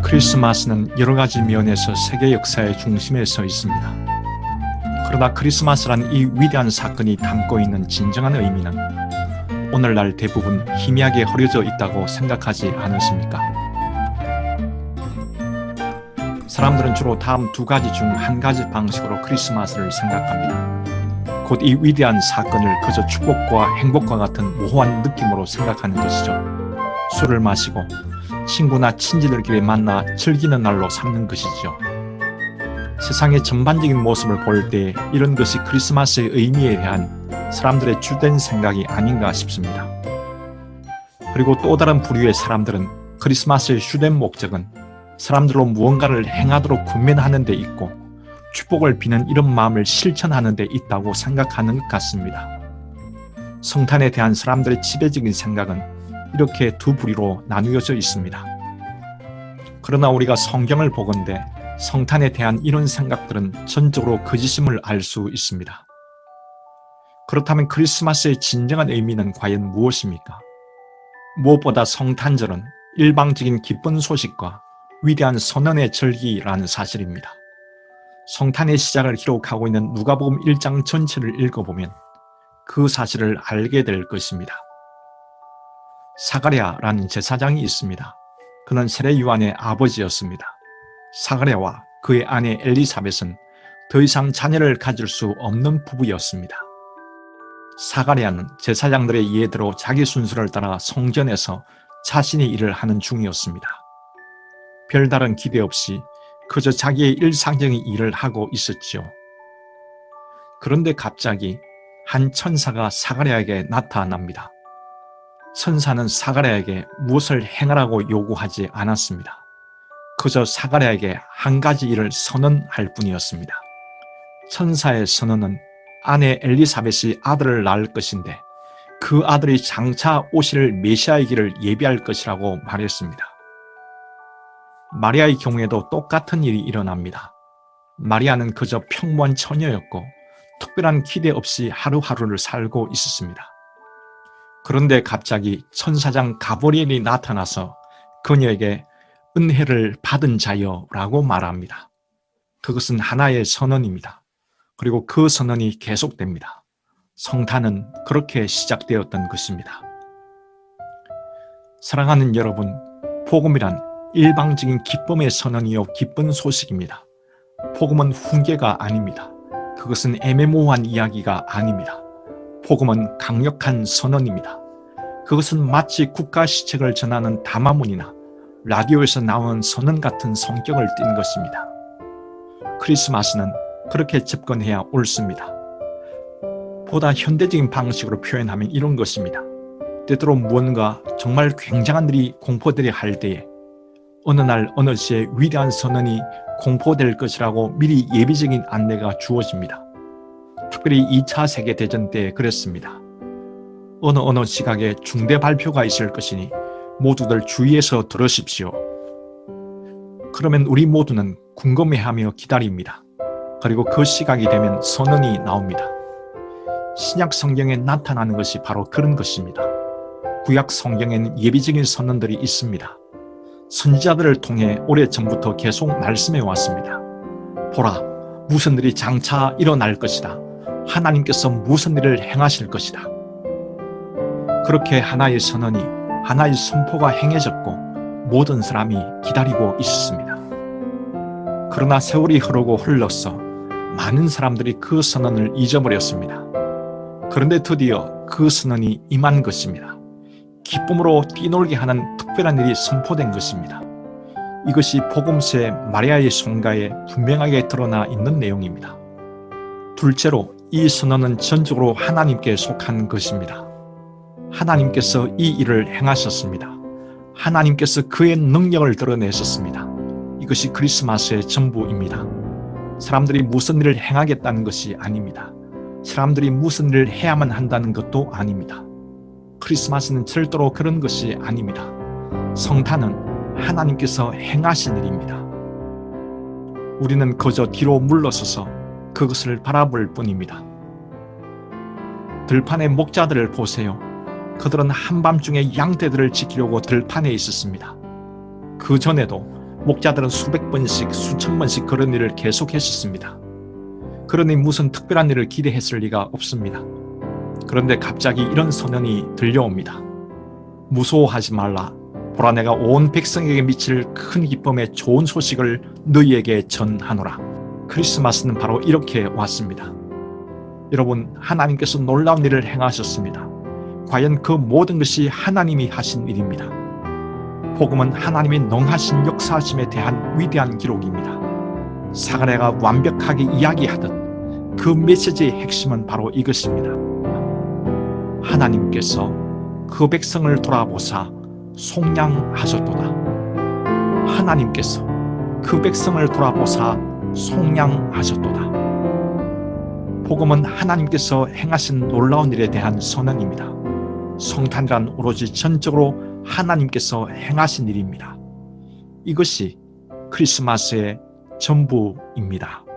크리스마스는 여러 가지 면에서 세계 역사의 중심에 서 있습니다. 그러나 크리스마스란 이 위대한 사건이 담고 있는 진정한 의미는 오늘날 대부분 희미하게 흐려져 있다고 생각하지 않으십니까? 사람들은 주로 다음 두 가지 중 한 가지 방식으로 크리스마스를 생각합니다. 곧 이 위대한 사건을 그저 축복과 행복과 같은 모호한 느낌으로 생각하는 것이죠. 술을 마시고 친구나 친지들끼리 만나 즐기는 날로 삼는 것이죠. 세상의 전반적인 모습을 볼 때 이런 것이 크리스마스의 의미에 대한 사람들의 주된 생각이 아닌가 싶습니다. 그리고 또 다른 부류의 사람들은 크리스마스의 주된 목적은 사람들로 무언가를 행하도록 군면하는 데 있고 축복을 비는 이런 마음을 실천하는 데 있다고 생각하는 것 같습니다. 성탄에 대한 사람들의 지배적인 생각은 이렇게 두 부류로 나누어져 있습니다. 그러나 우리가 성경을 보건대 성탄에 대한 이런 생각들은 전적으로 거짓임을 알 수 있습니다. 그렇다면 크리스마스의 진정한 의미는 과연 무엇입니까? 무엇보다 성탄절은 일방적인 기쁜 소식과 위대한 선언의 절기라는 사실입니다. 성탄의 시작을 기록하고 있는 누가복음 1장 전체를 읽어보면 그 사실을 알게 될 것입니다. 사가랴라는 제사장이 있습니다. 그는 세례 요한의 아버지였습니다. 사가랴와 그의 아내 엘리사벳은 더 이상 자녀를 가질 수 없는 부부였습니다. 사가랴는 제사장들의 예대로 자기 순서를 따라 성전에서 자신의 일을 하는 중이었습니다. 별다른 기대 없이 그저 자기의 일상적인 일을 하고 있었지요. 그런데 갑자기 한 천사가 사가랴에게 나타납니다. 천사는 사가랴에게 무엇을 행하라고 요구하지 않았습니다. 그저 사가랴에게 한 가지 일을 선언할 뿐이었습니다. 천사의 선언은 아내 엘리사벳이 아들을 낳을 것인데 그 아들이 장차 오실 메시아의 길을 예비할 것이라고 말했습니다. 마리아의 경우에도 똑같은 일이 일어납니다. 마리아는 그저 평범한 처녀였고 특별한 기대 없이 하루하루를 살고 있었습니다. 그런데 갑자기 천사장 가브리엘이 나타나서 그녀에게 은혜를 받은 자여라고 말합니다. 그것은 하나의 선언입니다. 그리고 그 선언이 계속됩니다. 성탄은 그렇게 시작되었던 것입니다. 사랑하는 여러분, 복음이란 일방적인 기쁨의 선언이요 기쁜 소식입니다. 복음은 훈계가 아닙니다. 그것은 애매모호한 이야기가 아닙니다. 복음은 강력한 선언입니다. 그것은 마치 국가 시책을 전하는 담화문이나 라디오에서 나오는 선언 같은 성격을 띤 것입니다. 크리스마스는 그렇게 접근해야 옳습니다. 보다 현대적인 방식으로 표현하면 이런 것입니다. 때때로 무언가 정말 굉장한 일이 공포되려 할 때에 어느 날 어느 시에 위대한 선언이 공포될 것이라고 미리 예비적인 안내가 주어집니다. 특별히 2차 세계대전 때 그랬습니다. 어느 시각에 중대 발표가 있을 것이니 모두들 주의해서 들으십시오. 그러면 우리 모두는 궁금해하며 기다립니다. 그리고 그 시각이 되면 선언이 나옵니다. 신약 성경에 나타나는 것이 바로 그런 것입니다. 구약 성경에는 예비적인 선언들이 있습니다. 선지자들을 통해 오래전부터 계속 말씀해 왔습니다. 보라, 무슨 일이 장차 일어날 것이다. 하나님께서 무슨 일을 행하실 것이다. 그렇게 하나의 선언이, 하나의 선포가 행해졌고 모든 사람이 기다리고 있었습니다. 그러나 세월이 흐르고 흘렀어 많은 사람들이 그 선언을 잊어버렸습니다. 그런데 드디어 그 선언이 임한 것입니다. 기쁨으로 뛰놀게 하는 특별한 일이 선포된 것입니다. 이것이 복음서의 마리아의 송가에 분명하게 드러나 있는 내용입니다. 둘째로 이 선언은 전적으로 하나님께 속한 것입니다. 하나님께서 이 일을 행하셨습니다. 하나님께서 그의 능력을 드러내셨습니다. 이것이 크리스마스의 전부입니다. 사람들이 무슨 일을 행하겠다는 것이 아닙니다. 사람들이 무슨 일을 해야만 한다는 것도 아닙니다. 크리스마스는 절대로 그런 것이 아닙니다. 성탄은 하나님께서 행하신 일입니다. 우리는 그저 뒤로 물러서서 그것을 바라볼 뿐입니다. 들판의 목자들을 보세요. 그들은 한밤중에 양떼들을 지키려고 들판에 있었습니다. 그 전에도 목자들은 수백 번씩 수천 번씩 그런 일을 계속했었습니다. 그러니 무슨 특별한 일을 기대했을 리가 없습니다. 그런데 갑자기 이런 선언이 들려옵니다. 무서워하지 말라. 보라, 내가 온 백성에게 미칠 큰 기쁨의 좋은 소식을 너희에게 전하노라. 크리스마스는 바로 이렇게 왔습니다. 여러분, 하나님께서 놀라운 일을 행하셨습니다. 과연 그 모든 것이 하나님이 하신 일입니다. 복음은 하나님의 능하신 역사하심에 대한 위대한 기록입니다. 사가랴가 완벽하게 이야기하듯 그 메시지의 핵심은 바로 이것입니다. 하나님께서 그 백성을 돌아보사 속량하셨도다. 하나님께서 그 백성을 돌아보사 속량하셨도다. 복음은 하나님께서 행하신 놀라운 일에 대한 선언입니다. 성탄이란 오로지 전적으로 하나님께서 행하신 일입니다. 이것이 크리스마스의 전부입니다.